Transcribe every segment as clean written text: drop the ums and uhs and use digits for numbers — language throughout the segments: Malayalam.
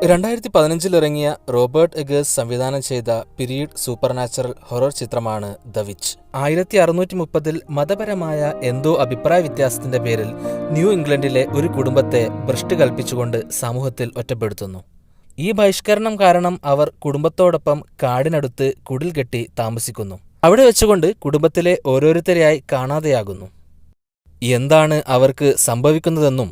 2015 ഇറങ്ങിയ റോബർട്ട് എഗേഴ്സ് സംവിധാനം ചെയ്ത പീരീഡ് സൂപ്പർനാച്ചുറൽ ഹൊറർ ചിത്രമാണ് ദ വിച്ച്. 1630 മതപരമായ എന്തോ അഭിപ്രായ വ്യത്യാസത്തിന്റെ പേരിൽ ന്യൂ ഇംഗ്ലണ്ടിലെ ഒരു കുടുംബത്തെ ഭ്രഷ്ട് കൽപ്പിച്ചുകൊണ്ട് സമൂഹത്തിൽ ഒറ്റപ്പെടുത്തുന്നു. ഈ ബഹിഷ്കരണം കാരണം അവർ കുടുംബത്തോടൊപ്പം കാടിനടുത്ത് കുടിൽ കെട്ടി താമസിക്കുന്നു. അവിടെ വെച്ചുകൊണ്ട് കുടുംബത്തിലെ ഓരോരുത്തരെയായി കാണാതെയാകുന്നു. എന്താണ് അവർക്ക് സംഭവിക്കുന്നതെന്നും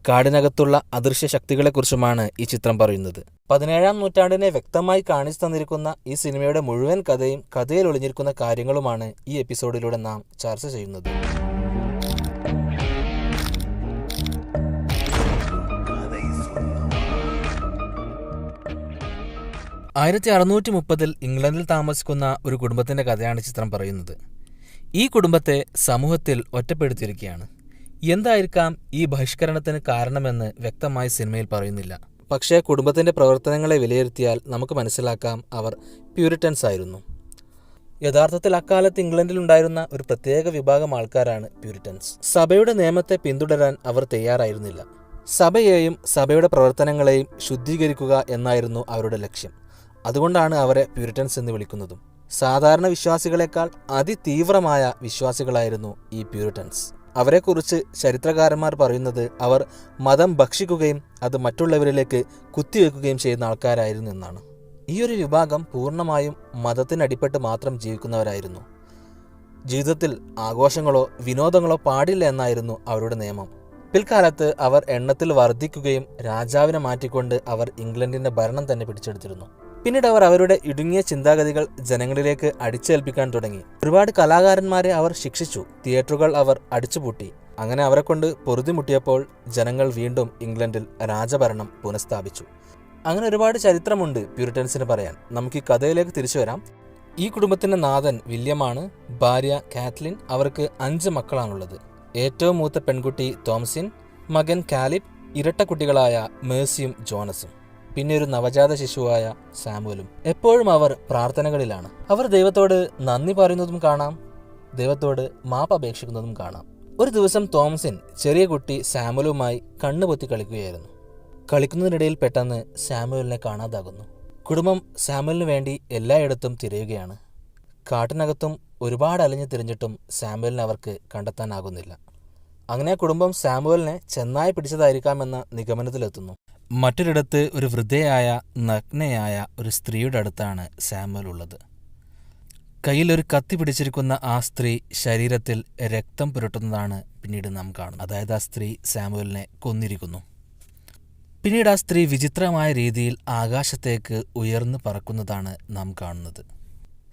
കാടിനകത്തുള്ള അദൃശ്യ ശക്തികളെക്കുറിച്ചുമാണ് ഈ ചിത്രം പറയുന്നത്. 17-ാം നൂറ്റാണ്ടിനെ വ്യക്തമായി കാണിച്ചു തന്നിരിക്കുന്ന ഈ സിനിമയുടെ മുഴുവൻ കഥയും കഥയിൽ ഒളിഞ്ഞിരിക്കുന്ന കാര്യങ്ങളുമാണ് ഈ എപ്പിസോഡിലൂടെ നാം ചർച്ച ചെയ്യുന്നത്. ഇംഗ്ലണ്ടിൽ താമസിക്കുന്ന ഒരു കുടുംബത്തിന്റെ കഥയാണ് ചിത്രം പറയുന്നത്. ഈ കുടുംബത്തെ സമൂഹത്തിൽ ഒറ്റപ്പെടുത്തിയിരിക്കുകയാണ്. എന്തായിരിക്കാം ഈ ബഹിഷ്കരണത്തിന് കാരണമെന്ന് വ്യക്തമായി സിനിമയിൽ പറയുന്നില്ല. പക്ഷേ കുടുംബത്തിന്റെ പ്രവർത്തനങ്ങളെ വിലയിരുത്തിയാൽ നമുക്ക് മനസ്സിലാക്കാം അവർ പ്യൂരിറ്റൻസ് ആയിരുന്നു. യഥാർത്ഥത്തിൽ അക്കാലത്ത് ഇംഗ്ലണ്ടിലുണ്ടായിരുന്ന ഒരു പ്രത്യേക വിഭാഗം ആൾക്കാരാണ് പ്യൂരിറ്റൻസ്. സഭയുടെ നിയമത്തെ പിന്തുടരാൻ അവർ തയ്യാറായിരുന്നില്ല. സഭയെയും സഭയുടെ പ്രവർത്തനങ്ങളെയും ശുദ്ധീകരിക്കുക എന്നായിരുന്നു അവരുടെ ലക്ഷ്യം. അതുകൊണ്ടാണ് അവരെ പ്യൂരിറ്റൻസ് എന്ന് വിളിക്കുന്നതും. സാധാരണ വിശ്വാസികളെക്കാൾ അതിതീവ്രമായ വിശ്വാസികളായിരുന്നു ഈ പ്യൂരിറ്റൻസ്. അവരെക്കുറിച്ച് ചരിത്രകാരന്മാർ പറയുന്നത് അവർ മതം ഭക്ഷിക്കുകയും അത് മറ്റുള്ളവരിലേക്ക് കുത്തിവെക്കുകയും ചെയ്യുന്ന ആൾക്കാരായിരുന്നു എന്നാണ്. ഈ ഒരു വിഭാഗം പൂർണ്ണമായും മതത്തിനടിപ്പെട്ട് മാത്രം ജീവിക്കുന്നവരായിരുന്നു. ജീവിതത്തിൽ ആഘോഷങ്ങളോ വിനോദങ്ങളോ പാടില്ല എന്നായിരുന്നു അവരുടെ നിയമം. പിൽക്കാലത്ത് അവർ എണ്ണത്തിൽ വർദ്ധിക്കുകയും രാജാവിനെ മാറ്റിക്കൊണ്ട് അവർ ഇംഗ്ലണ്ടിന്റെ ഭരണം തന്നെ പിടിച്ചെടുത്തിരുന്നു. പിന്നീട് അവർ അവരുടെ ഇടുങ്ങിയ ചിന്താഗതികൾ ജനങ്ങളിലേക്ക് അടിച്ചേൽപ്പിക്കാൻ തുടങ്ങി. ഒരുപാട് കലാകാരന്മാരെ അവർ ശിക്ഷിച്ചു. തിയേറ്ററുകൾ അവർ അടിച്ചുപൂട്ടി. അങ്ങനെ അവരെ കൊണ്ട് പൊറുതിമുട്ടിയപ്പോൾ ജനങ്ങൾ വീണ്ടും ഇംഗ്ലണ്ടിൽ രാജഭരണം പുനഃസ്ഥാപിച്ചു. അങ്ങനെ ഒരുപാട് ചരിത്രമുണ്ട് പ്യൂരിറ്റൻസിന് പറയാൻ. നമുക്ക് ഈ കഥയിലേക്ക് തിരിച്ചു വരാം. ഈ കുടുംബത്തിന്റെ നാഥൻ വില്യമാണ്. ഭാര്യ കാത്ലിൻ. അവർക്ക് 5 മക്കളാണുള്ളത്. ഏറ്റവും മൂത്ത പെൺകുട്ടി തോംസിൻ, മകൻ കാലിബ്, ഇരട്ട കുട്ടികളായ മേഴ്സിയും ജോണസും, പിന്നെ ഒരു നവജാത ശിശുവായ സാമുവലും. എപ്പോഴും അവർ പ്രാർത്ഥനകളിലാണ്. അവർ ദൈവത്തോട് നന്ദി പറയുന്നതും കാണാം, ദൈവത്തോട് മാപ്പ് അപേക്ഷിക്കുന്നതും കാണാം. ഒരു ദിവസം തോംസിൻ ചെറിയ കുട്ടി സാമുവലുമായി കണ്ണുപൊത്തി കളിക്കുകയായിരുന്നു. കളിക്കുന്നതിനിടയിൽ പെട്ടെന്ന് സാമുവലിനെ കാണാതാകുന്നു. കുടുംബം സാമുവലിന് വേണ്ടി എല്ലായിടത്തും തിരയുകയാണ്. കാട്ടിനകത്തും ഒരുപാട് അലഞ്ഞു തിരിഞ്ഞിട്ടും സാമുവലിനെ അവർക്ക് കണ്ടെത്താനാകുന്നില്ല. അങ്ങനെ കുടുംബം സാമുവലിനെ ചെന്നായി പിടിച്ചതായിരിക്കാമെന്ന നിഗമനത്തിലെത്തുന്നു. മറ്റൊരിടത്ത് ഒരു വൃദ്ധയായ നഗ്നയായ ഒരു സ്ത്രീയുടെ അടുത്താണ് സാമുവൽ ഉള്ളത്. കയ്യിലൊരു കത്തി പിടിച്ചിരിക്കുന്ന ആ സ്ത്രീ ശരീരത്തിൽ രക്തം പുരട്ടുന്നതാണ് പിന്നീട് നാം കാണുന്നത്. അതായത് ആ സ്ത്രീ സാമുവലിനെ കൊന്നിരിക്കുന്നു. പിന്നീട് ആ സ്ത്രീ വിചിത്രമായ രീതിയിൽ ആകാശത്തേക്ക് ഉയർന്നു പറക്കുന്നതാണ് നാം കാണുന്നത്.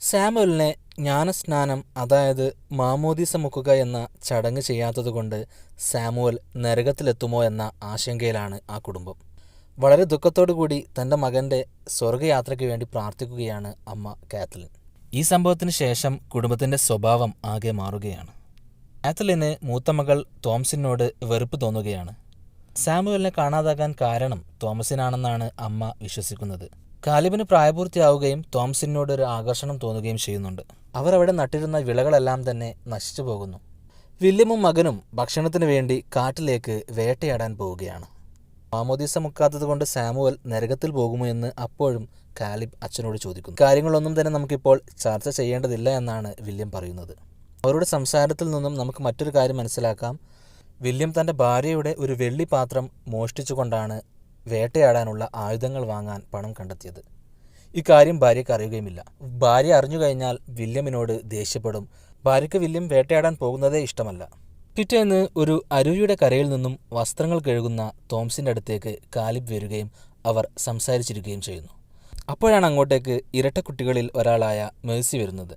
സാമുവലിനെ ജ്ഞാനസ്നാനം, അതായത് മാമോദീസ മുക്കുക എന്ന ചടങ്ങ് ചെയ്യാത്തതുകൊണ്ട് സാമുവൽ നരകത്തിലെത്തുമോ എന്ന ആശങ്കയിലാണ് ആ കുടുംബം. വളരെ ദുഃഖത്തോടുകൂടി തൻ്റെ മകൻ്റെ സ്വർഗയാത്രയ്ക്ക് വേണ്ടി പ്രാർത്ഥിക്കുകയാണ് അമ്മ കാത്ലിൻ. ഈ സംഭവത്തിന് ശേഷം കുടുംബത്തിൻ്റെ സ്വഭാവം ആകെ മാറുകയാണ്. കാത്ലിന് മൂത്ത മകൾ തോംസിനോട് വെറുപ്പ് തോന്നുകയാണ്. സാമുവലിനെ കാണാതാകാൻ കാരണം തോമസിനാണെന്നാണ് അമ്മ വിശ്വസിക്കുന്നത്. കാലിബിന് പ്രായപൂർത്തിയാവുകയും തോംസിനോട് ഒരു ആകർഷണം തോന്നുകയും ചെയ്യുന്നുണ്ട്. അവർ അവിടെ നട്ടിരുന്ന വിളകളെല്ലാം തന്നെ നശിച്ചു പോകുന്നു. വില്യമും മകനും ഭക്ഷണത്തിന് വേണ്ടി കാട്ടിലേക്ക് വേട്ടയാടാൻ പോവുകയാണ്. മാമോദീസ മുക്കാത്തത് കൊണ്ട് സാമുവൽ നരകത്തിൽ പോകുമോ എന്ന് അപ്പോഴും കാലിബ് അച്ഛനോട് ചോദിക്കുന്നു. കാര്യങ്ങളൊന്നും തന്നെ നമുക്കിപ്പോൾ ചർച്ച ചെയ്യേണ്ടതില്ല എന്നാണ് വില്യം പറയുന്നത്. അവരുടെ സംസാരത്തിൽ നിന്നും നമുക്ക് മറ്റൊരു കാര്യം മനസ്സിലാക്കാം. വില്യം തൻ്റെ ഭാര്യയുടെ ഒരു വെള്ളി പാത്രം മോഷ്ടിച്ചുകൊണ്ടാണ് വേട്ടയാടാനുള്ള ആയുധങ്ങൾ വാങ്ങാൻ പണം കണ്ടെത്തിയത്. ഇക്കാര്യം ഭാര്യയ്ക്ക് അറിയുകയുമില്ല. ഭാര്യ അറിഞ്ഞു കഴിഞ്ഞാൽ വില്യമിനോട് ദേഷ്യപ്പെടും. ഭാര്യയ്ക്ക് വില്യം വേട്ടയാടാൻ പോകുന്നതേ ഇഷ്ടമല്ല. പിറ്റേന്ന് ഒരു അരുവിയുടെ കരയിൽ നിന്നും വസ്ത്രങ്ങൾ കഴുകുന്ന തോംസിൻ്റെ അടുത്തേക്ക് കാലിബ് വരികയും അവർ സംസാരിച്ചിരിക്കുകയും ചെയ്യുന്നു. അപ്പോഴാണ് അങ്ങോട്ടേക്ക് ഇരട്ട കുട്ടികളിൽ ഒരാളായ മേഴ്സി വരുന്നത്.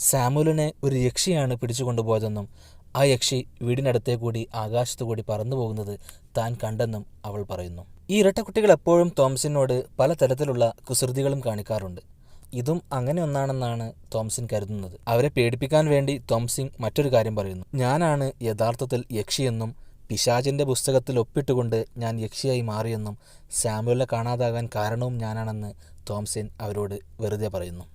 സാമുവലിനെ ഒരു യക്ഷിയാണ് പിടിച്ചുകൊണ്ടുപോയതെന്നും ആ യക്ഷി വീടിനടുത്തേ കൂടി ആകാശത്തുകൂടി പറന്നു പോകുന്നത് താൻ കണ്ടെന്നും അവൾ പറയുന്നു. ഈ ഇരട്ടക്കുട്ടികൾ എപ്പോഴും തോംസിനോട് പലതരത്തിലുള്ള കുസൃതികളും കാണിക്കാറുണ്ട്. ഇതും അങ്ങനെ ഒന്നാണെന്നാണ് തോംസിൻ കരുതുന്നത്. അവരെ പേടിപ്പിക്കാൻ വേണ്ടി തോംസിൻ മറ്റൊരു കാര്യം പറയുന്നു. ഞാനാണ് യഥാർത്ഥത്തിൽ യക്ഷിയെന്നും പിശാചിൻ്റെ പുസ്തകത്തിൽ ഒപ്പിട്ടുകൊണ്ട് ഞാൻ യക്ഷിയായി മാറിയെന്നും സാമുവലിനെ കാണാതാകാൻ കാരണവും ഞാനാണെന്ന് തോംസിൻ അവരോട് വെറുതെ പറയുന്നു.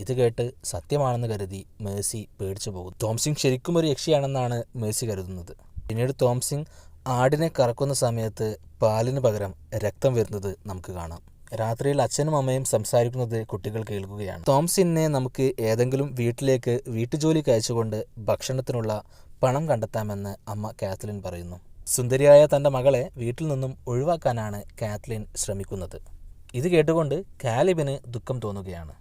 ഇത് കേട്ട് സത്യമാണെന്ന് കരുതി മേഴ്സി പേടിച്ചു പോകും. തോംസിൻ ശരിക്കും ഒരു യക്ഷിയാണെന്നാണ് മേഴ്സി കരുതുന്നത്. പിന്നീട് തോംസിൻ ആടിനെ കറക്കുന്ന സമയത്ത് പാലിന് പകരം രക്തം വരുന്നത് നമുക്ക് കാണാം. രാത്രിയിൽ അച്ഛനും അമ്മയും സംസാരിക്കുന്നത് കുട്ടികൾ കേൾക്കുകയാണ്. തോംസിനെ നമുക്ക് ഏതെങ്കിലും വീട്ടിലേക്ക് വീട്ടുജോലിക്ക് അയച്ചുകൊണ്ട് ഭക്ഷണത്തിനുള്ള പണം കണ്ടെത്താമെന്ന് അമ്മ കാത്ലിൻ പറയുന്നു. സുന്ദരിയായ തൻ്റെ മകളെ വീട്ടിൽ നിന്നും ഒഴിവാക്കാനാണ് കാത്ലിൻ ശ്രമിക്കുന്നത്. ഇത് കേട്ടുകൊണ്ട് കാലിബിന് ദുഃഖം തോന്നുകയാണ്.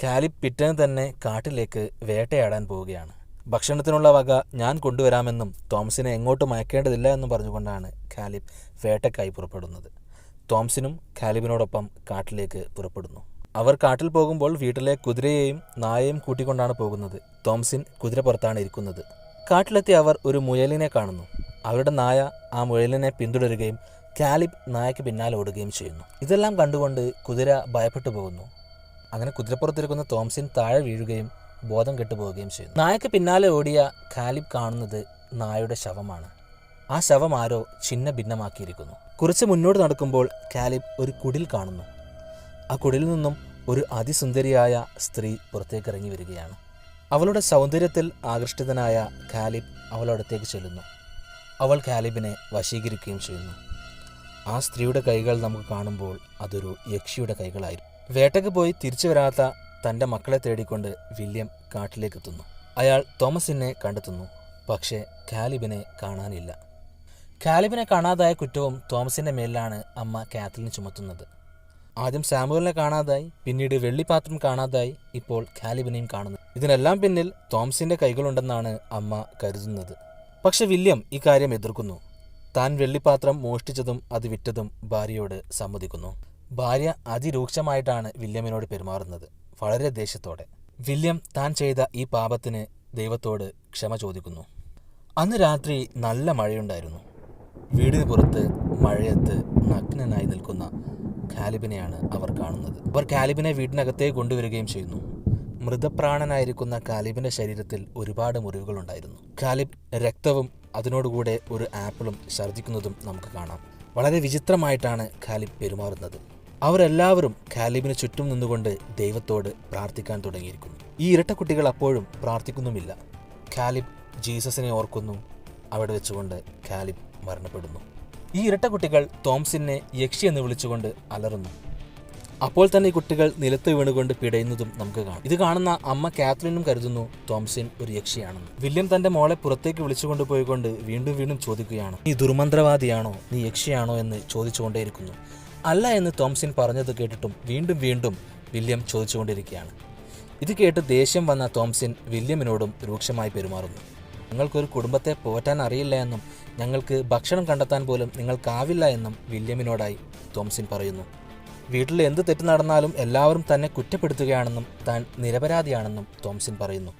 കാലിബ് പിറ്റേന്ന് തന്നെ കാട്ടിലേക്ക് വേട്ടയാടാൻ പോവുകയാണ്. ഭക്ഷണത്തിനുള്ള വക ഞാൻ കൊണ്ടുവരാമെന്നും തോംസിനെ എങ്ങോട്ടും അയക്കേണ്ടതില്ല എന്നും പറഞ്ഞുകൊണ്ടാണ് കാലിബ് വേട്ടയ്ക്കായി പുറപ്പെടുന്നത്. തോംസിനും കാലിബിനോടൊപ്പം കാട്ടിലേക്ക് പുറപ്പെടുന്നു. അവർ കാട്ടിൽ പോകുമ്പോൾ വീട്ടിലെ കുതിരയെയും നായയും കൂട്ടിക്കൊണ്ടാണ് പോകുന്നത്. തോംസിൻ കുതിരപ്പുറത്താണ് ഇരിക്കുന്നത്. കാട്ടിലെത്തി അവർ ഒരു മുയലിനെ കാണുന്നു. അവരുടെ നായ ആ മുയലിനെ പിന്തുടരുകയും കാലിബ് നായയ്ക്ക് പിന്നാലെ ഓടുകയും ചെയ്യുന്നു. ഇതെല്ലാം കണ്ടുകൊണ്ട് കുതിര ഭയപ്പെട്ടു പോകുന്നു. അങ്ങനെ കുതിരപ്പുറത്തിരിക്കുന്ന തോംസിൻ താഴെ വീഴുകയും ബോധം കെട്ടുപോവുകയും ചെയ്യുന്നു. നായയ്ക്ക് പിന്നാലെ ഓടിയ കാലിബ് കാണുന്നത് നായയുടെ ശവമാണ്. ആ ശവം ആരോ ഛിന്ന ഭിന്നമാക്കിയിരിക്കുന്നു. കുറച്ച് മുന്നോട്ട് നടക്കുമ്പോൾ കാലിബ് ഒരു കുടിൽ കാണുന്നു. ആ കുടിലിൽ നിന്നും ഒരു അതിസുന്ദരിയായ സ്ത്രീ പുറത്തേക്ക് ഇറങ്ങി വരികയാണ്. അവളുടെ സൗന്ദര്യത്തിൽ ആകർഷിതനായ കാലിബ് അവളടുത്തേക്ക് ചെല്ലുന്നു. അവൾ കാലിബിനെ വശീകരിക്കുകയും ചെയ്യുന്നു. ആ സ്ത്രീയുടെ കൈകൾ നമുക്ക് കാണുമ്പോൾ അതൊരു യക്ഷിയുടെ കൈകളായിരുന്നു. വേട്ടയ്ക്ക് പോയി തിരിച്ചു വരാത്ത തൻ്റെ മക്കളെ തേടിക്കൊണ്ട് വില്യം കാട്ടിലേക്കെത്തുന്നു. അയാൾ തോമസിനെ കണ്ടെത്തുന്നു. പക്ഷേ കാലിബിനെ കാണാനില്ല. കാലിബിനെ കാണാതായ കുറ്റവും തോമസിൻ്റെ മേലിലാണ് അമ്മ കാത്ലിൻ ചുമത്തുന്നത്. ആദ്യം സാമുവലിനെ കാണാതായി, പിന്നീട് വെള്ളിപ്പാത്രം കാണാതായി, ഇപ്പോൾ കാലിബിനെയും കാണുന്നു. ഇതിനെല്ലാം പിന്നിൽ തോമസിൻ്റെ കൈകളുണ്ടെന്നാണ് അമ്മ കരുതുന്നത്. പക്ഷെ വില്യം ഇക്കാര്യം എതിർക്കുന്നു. താൻ വെള്ളിപ്പാത്രം മോഷ്ടിച്ചതും അത് വിറ്റതും ഭാര്യയോട് സമ്മതിക്കുന്നു. ഭാര്യ അതിരൂക്ഷമായിട്ടാണ് വില്യമിനോട് പെരുമാറുന്നത്, വളരെ ദേഷ്യത്തോടെ. വില്യം താൻ ചെയ്ത ഈ പാപത്തിന് ദൈവത്തോട് ക്ഷമ ചോദിക്കുന്നു. അന്ന് രാത്രി നല്ല മഴയുണ്ടായിരുന്നു. വീടിന് പുറത്ത് മഴയത്ത് നഗ്നനായി നിൽക്കുന്ന കാലിബിനെയാണ് അവർ കാണുന്നത്. അവർ കാലിബിനെ വീടിനകത്തേക്ക് കൊണ്ടുവരികയും ചെയ്യുന്നു. മൃതപ്രാണനായിരിക്കുന്ന കാലിബിന്റെ ശരീരത്തിൽ ഒരുപാട് മുറിവുകളുണ്ടായിരുന്നു. കാലിബ് രക്തവും അതിനോടുകൂടെ ഒരു ആപ്പിളും ഛർദ്ദിക്കുന്നതും നമുക്ക് കാണാം. വളരെ വിചിത്രമായിട്ടാണ് കാലിബ് പെരുമാറുന്നത്. അവരെല്ലാവരും കാലിബിന് ചുറ്റും നിന്നുകൊണ്ട് ദൈവത്തോട് പ്രാർത്ഥിക്കാൻ തുടങ്ങിയിരിക്കുന്നു. ഈ ഇരട്ടക്കുട്ടികൾ അപ്പോഴും പ്രാർത്ഥിക്കുന്നുമില്ല. കാലിബ് ജീസസിനെ ഓർക്കുന്നു. അവിടെ വെച്ചുകൊണ്ട് കാലിബ് മരണപ്പെടുന്നു. ഈ ഇരട്ടക്കുട്ടികൾ തോംസിനെ യക്ഷി എന്ന് വിളിച്ചുകൊണ്ട് അലറുന്നു. അപ്പോൾ തന്നെ ഈ കുട്ടികൾ നിലത്ത് വീണുകൊണ്ട് പിടയുന്നതും നമുക്ക് കാണാം. ഇത് കാണുന്ന അമ്മ കാത്ലിനും കരുതുന്നു തോംസിൻ ഒരു യക്ഷിയാണെന്ന്. വില്യം തന്റെ മോളെ പുറത്തേക്ക് വിളിച്ചുകൊണ്ട് പോയിക്കൊണ്ട് വീണ്ടും വീണ്ടും ചോദിക്കുകയാണ്, നീ ദുർമന്ത്രവാദിയാണോ, നീ യക്ഷിയാണോ എന്ന് ചോദിച്ചുകൊണ്ടേയിരിക്കുന്നു. അല്ല എന്ന് തോംസിൻ പറഞ്ഞത് കേട്ടിട്ടും വീണ്ടും വീണ്ടും വില്യം ചോദിച്ചുകൊണ്ടിരിക്കുകയാണ്. ഇത് കേട്ട് ദേഷ്യം വന്ന തോംസിൻ വില്യമിനോടും രൂക്ഷമായി പെരുമാറുന്നു. ഞങ്ങൾക്കൊരു കുടുംബത്തെ പോറ്റാൻ അറിയില്ല എന്നും ഞങ്ങൾക്ക് ഭക്ഷണം കണ്ടെത്താൻ പോലും നിങ്ങൾക്കാവില്ല എന്നും വില്യമിനോടായി തോംസിൻ പറയുന്നു. വീട്ടിൽ എന്ത് തെറ്റ് നടന്നാലും എല്ലാവരും തന്നെ കുറ്റപ്പെടുത്തുകയാണെന്നും താൻ നിരപരാധിയാണെന്നും തോംസിൻ പറയുന്നു.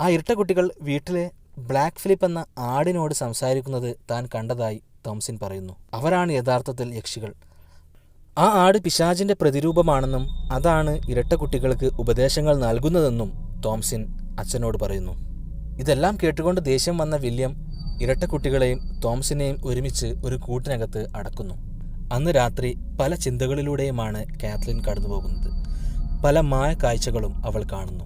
ആ ഇരട്ടക്കുട്ടികൾ വീട്ടിലെ ബ്ലാക്ക് ഫിലിപ്പ് എന്ന ആടിനോട് സംസാരിക്കുന്നത് താൻ കണ്ടതായി തോംസിൻ പറയുന്നു. അവരാണ് യഥാർത്ഥത്തിൽ യക്ഷികൾ. ആ ആട് പിശാചിന്റെ പ്രതിരൂപമാണെന്നും അതാണ് ഇരട്ടക്കുട്ടികൾക്ക് ഉപദേശങ്ങൾ നൽകുന്നതെന്നും തോംസിൻ അച്ഛനോട് പറയുന്നു. ഇതെല്ലാം കേട്ടുകൊണ്ട് ദേഷ്യം വന്ന വില്യം ഇരട്ടക്കുട്ടികളെയും തോംസിനെയും ഒരുമിച്ച് ഒരു കൂട്ടിനകത്ത് അടക്കുന്നു. അന്ന് രാത്രി പല ചിന്തകളിലൂടെയുമാണ് കാത്ലിൻ കടന്നുപോകുന്നത്. പല മായ കാഴ്ചകളും അവൾ കാണുന്നു.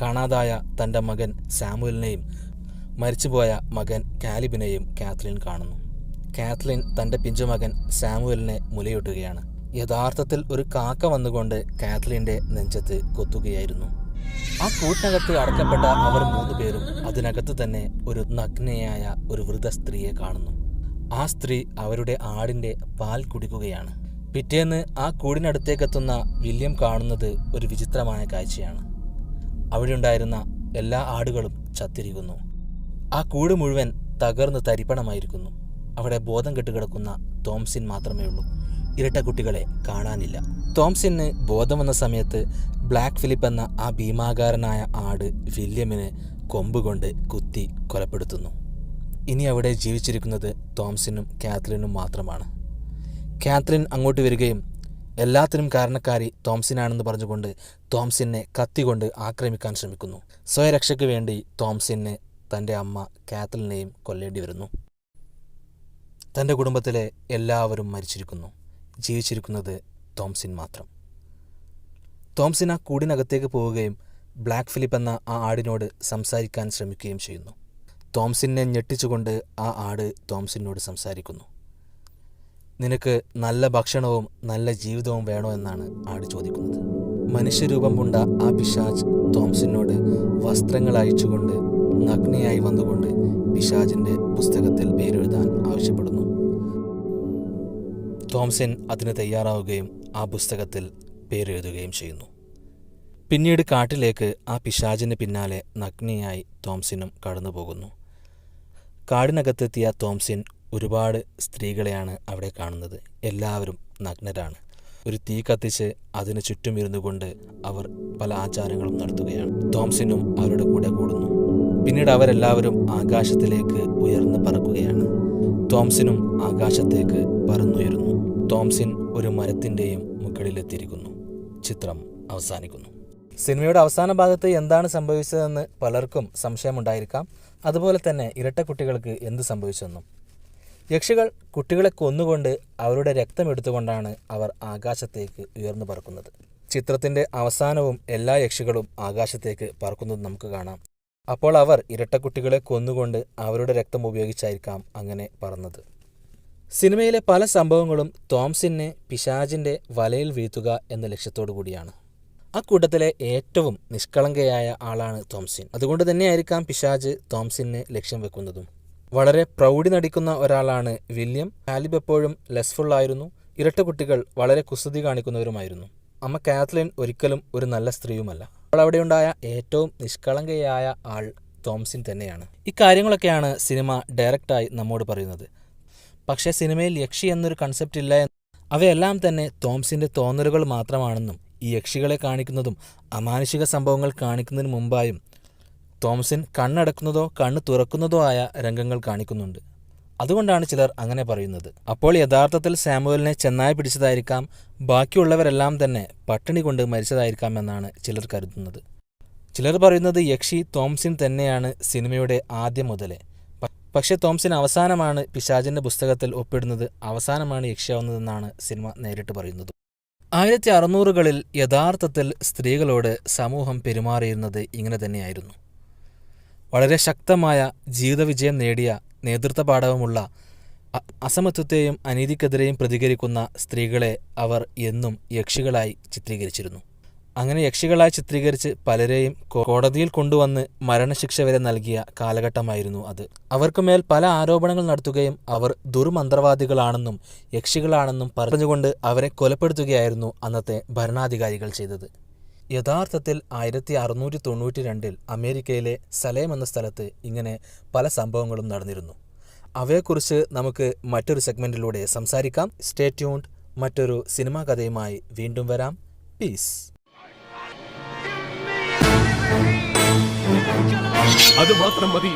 കാണാതായ തൻ്റെ മകൻ സാമുവലിനെയും മരിച്ചുപോയ മകൻ കാലിബിനെയും കാത്ലിൻ കാണുന്നു. കാത്ലിൻ തൻ്റെ പിഞ്ചുമകൻ സാമുവലിനെ മുലയൂട്ടുകയാണ്. യഥാർത്ഥത്തിൽ ഒരു കാക്ക വന്നുകൊണ്ട് കാത്ലിൻ്റെ നെഞ്ചത്ത് കൊത്തുകയായിരുന്നു. ആ കൂട്ടിനകത്ത് അടക്കപ്പെട്ട അവർ 3 പേരും അതിനകത്ത് തന്നെ ഒരു നഗ്നയായ ഒരു വൃദ്ധ സ്ത്രീയെ കാണുന്നു. ആ സ്ത്രീ അവരുടെ ആടിൻ്റെ പാൽ കുടിക്കുകയാണ്. പിറ്റേന്ന് ആ കൂടിനടുത്തേക്കെത്തുന്ന വില്യം കാണുന്നത് ഒരു വിചിത്രമായ കാഴ്ചയാണ്. അവിടെയുണ്ടായിരുന്ന എല്ലാ ആടുകളും ചത്തിരിക്കുന്നു. ആ കൂട് മുഴുവൻ തകർന്ന് തരിപ്പണമായിരിക്കുന്നു. അവിടെ ബോധം കെട്ടുകിടക്കുന്ന തോംസിൻ മാത്രമേ ഉള്ളൂ. ഇരട്ടക്കുട്ടികളെ കാണാനില്ല. തോംസിന് ബോധം വന്ന സമയത്ത് ബ്ലാക്ക് ഫിലിപ്പ് എന്ന ആ ഭീമാകാരനായ ആട് വില്യമിനെ കൊമ്പുകൊണ്ട് കുത്തി കൊലപ്പെടുത്തുന്നു. ഇനി അവിടെ ജീവിച്ചിരിക്കുന്നത് തോംസിനും കാത്ലിനും മാത്രമാണ്. കാത്ലിൻ അങ്ങോട്ട് വരികയും എല്ലാത്തിനും കാരണക്കാരി തോംസിനാണെന്ന് പറഞ്ഞുകൊണ്ട് തോംസിനെ കത്തികൊണ്ട് ആക്രമിക്കാൻ ശ്രമിക്കുന്നു. സ്വയരക്ഷയ്ക്ക് വേണ്ടി തോംസിനെ തൻ്റെ അമ്മ കാത്ലിനെയും കൊല്ലേണ്ടി വരുന്നു. തൻ്റെ കുടുംബത്തിലെ എല്ലാവരും മരിച്ചിരിക്കുന്നു. ജീവിച്ചിരിക്കുന്നത് തോംസിൻ മാത്രം. തോംസിൻ ആ കൂടിനകത്തേക്ക് പോവുകയും ബ്ലാക്ക് ഫിലിപ്പ് എന്ന ആ ആടിനോട് സംസാരിക്കാൻ ശ്രമിക്കുകയും ചെയ്യുന്നു. തോംസിനെ ഞെട്ടിച്ചുകൊണ്ട് ആ ആട് തോംസിനോട് സംസാരിക്കുന്നു. നിനക്ക് നല്ല ഭക്ഷണവും നല്ല ജീവിതവും വേണോ എന്നാണ് ആട് ചോദിക്കുന്നത്. മനുഷ്യരൂപം പൂണ്ട ആ പിശാച് തോംസിനോട് വസ്ത്രങ്ങൾ അഴിച്ചുകൊണ്ട് നഗ്നയായി വന്നുകൊണ്ട് പിശാചിന്റെ പുസ്തകത്തിൽ പേരെഴുതാൻ ആവശ്യപ്പെടുന്നു. തോംസിൻ അതിന് തയ്യാറാവുകയും ആ പുസ്തകത്തിൽ പേരെഴുതുകയും ചെയ്യുന്നു. പിന്നീട് കാട്ടിലേക്ക് ആ പിശാചിന് പിന്നാലെ നഗ്നയായി തോംസിനും കടന്നു പോകുന്നു. കാടിനകത്തെത്തിയ തോംസിൻ ഒരുപാട് സ്ത്രീകളെയാണ് അവിടെ കാണുന്നത്. എല്ലാവരും നഗ്നരാണ്. ഒരു തീ കത്തിച്ച് അതിന് ചുറ്റും ഇരുന്നു കൊണ്ട് അവർ പല ആചാരങ്ങളും നടത്തുകയാണ്. തോംസിനും അവരുടെ കൂടെ കൂടുന്നു. പിന്നീട് അവരെല്ലാവരും ആകാശത്തിലേക്ക് ഉയർന്ന് പറക്കുകയാണ്. തോംസിനും ആകാശത്തേക്ക് പറന്നുയരുന്നു. തോംസിൻ ഒരു മരത്തിൻ്റെയും മുകളിലെത്തിയിരിക്കുന്നു. ചിത്രം അവസാനിക്കുന്നു. സിനിമയുടെ അവസാന ഭാഗത്ത് എന്താണ് സംഭവിച്ചതെന്ന് പലർക്കും സംശയമുണ്ടായിരിക്കാം. അതുപോലെ തന്നെ ഇരട്ട കുട്ടികൾക്ക് എന്ത് സംഭവിച്ചെന്നും. യക്ഷികൾ കുട്ടികളെ കൊന്നുകൊണ്ട് അവരുടെ രക്തമെടുത്തുകൊണ്ടാണ് അവർ ആകാശത്തേക്ക് ഉയർന്നു പറക്കുന്നത്. ചിത്രത്തിൻ്റെ അവസാനവും എല്ലാ യക്ഷികളും ആകാശത്തേക്ക് പറക്കുന്നത് നമുക്ക് കാണാം. അപ്പോൾ അവർ ഇരട്ടക്കുട്ടികളെ കൊന്നുകൊണ്ട് അവരുടെ രക്തം ഉപയോഗിച്ചായിരിക്കാം അങ്ങനെ പറന്നത്. സിനിമയിലെ പല സംഭവങ്ങളും തോംസിനെ പിശാചിൻ്റെ വലയിൽ വീഴ്ത്തുക എന്ന ലക്ഷ്യത്തോടു കൂടിയാണ്. ആ കൂട്ടത്തിലെ ഏറ്റവും നിഷ്കളങ്കയായ ആളാണ് തോംസിൻ. അതുകൊണ്ട് തന്നെയായിരിക്കാം പിശാച് തോംസിനെ ലക്ഷ്യം വെക്കുന്നതും. വളരെ പ്രൗഢി നടിക്കുന്ന ഒരാളാണ് വില്യം. കാലിബ് എപ്പോഴും ലെസ്ഫുൾ ആയിരുന്നു. ഇരട്ട കുട്ടികൾ വളരെ കുസൃതി കാണിക്കുന്നവരുമായിരുന്നു. അമ്മ കാത്ലിൻ ഒരിക്കലും ഒരു നല്ല സ്ത്രീയുമല്ല. അപ്പോൾ അവിടെയുണ്ടായ ഏറ്റവും നിഷ്കളങ്കയായ ആൾ തോംസിൻ തന്നെയാണ്. ഇക്കാര്യങ്ങളൊക്കെയാണ് സിനിമ ഡയറക്റ്റായി നമ്മോട് പറയുന്നത്. പക്ഷേ സിനിമയിൽ യക്ഷി എന്നൊരു കൺസെപ്റ്റ് ഇല്ല. അവയെല്ലാം തന്നെ തോംസിൻ്റെ തോന്നലുകൾ മാത്രമാണെന്നും ഈ യക്ഷികളെ കാണിക്കുന്നതും അമാനുഷിക സംഭവങ്ങൾ കാണിക്കുന്നതിന് മുമ്പായും തോംസിൻ കണ്ണടക്കുന്നതോ കണ്ണ് തുറക്കുന്നതോ ആയ രംഗങ്ങൾ കാണിക്കുന്നുണ്ട്. അതുകൊണ്ടാണ് ചിലർ അങ്ങനെ പറയുന്നത്. അപ്പോൾ യഥാർത്ഥത്തിൽ സാമുവലിനെ ചെന്നായി പിടിച്ചതായിരിക്കാം, ബാക്കിയുള്ളവരെല്ലാം തന്നെ പട്ടിണി കൊണ്ട് മരിച്ചതായിരിക്കാം എന്നാണ് ചിലർ കരുതുന്നത്. ചിലർ പറയുന്നത് യക്ഷി തോംസിൻ തന്നെയാണ് സിനിമയുടെ ആദ്യം മുതലേ. പക്ഷേ തോംസിൻ അവസാനമാണ് പിശാചിൻ്റെ പുസ്തകത്തിൽ ഒപ്പിടുന്നത്, അവസാനമാണ് യക്ഷിയാവുന്നതെന്നാണ് സിനിമ നേരിട്ട് പറയുന്നത്. 1600കളിൽ യഥാർത്ഥത്തിൽ സ്ത്രീകളോട് സമൂഹം പെരുമാറിയിരുന്നത് ഇങ്ങനെ തന്നെയായിരുന്നു. വളരെ ശക്തമായ ജീവിത വിജയം നേടിയ നേതൃത്വ പാഠവുമുള്ള അസമത്വത്തെയും അനീതിക്കെതിരെയും പ്രതികരിക്കുന്ന സ്ത്രീകളെ അവർ എന്നും യക്ഷികളായി ചിത്രീകരിച്ചിരുന്നു. അങ്ങനെ യക്ഷികളായി ചിത്രീകരിച്ച് പലരെയും കോടതിയിൽ കൊണ്ടുവന്ന് മരണശിക്ഷ വരെ നൽകിയ കാലഘട്ടമായിരുന്നു അത്. അവർക്കുമേൽ പല ആരോപണങ്ങൾ നടത്തുകയും അവർ ദുർമന്ത്രവാദികളാണെന്നും യക്ഷികളാണെന്നും പറഞ്ഞുകൊണ്ട് അവരെ കൊലപ്പെടുത്തുകയായിരുന്നു അന്നത്തെ ഭരണാധികാരികൾ ചെയ്തത്. യഥാർത്ഥത്തിൽ 1692 അമേരിക്കയിലെ സലേം എന്ന സ്ഥലത്ത് ഇങ്ങനെ പല സംഭവങ്ങളും നടന്നിരുന്നു. അവയെക്കുറിച്ച് നമുക്ക് മറ്റൊരു സെഗ്മെൻറ്റിലൂടെ സംസാരിക്കാം. Stay tuned. മറ്റൊരു സിനിമാ കഥയുമായി വീണ്ടും വരാം. പീസ്. അത് മാത്രം മതി.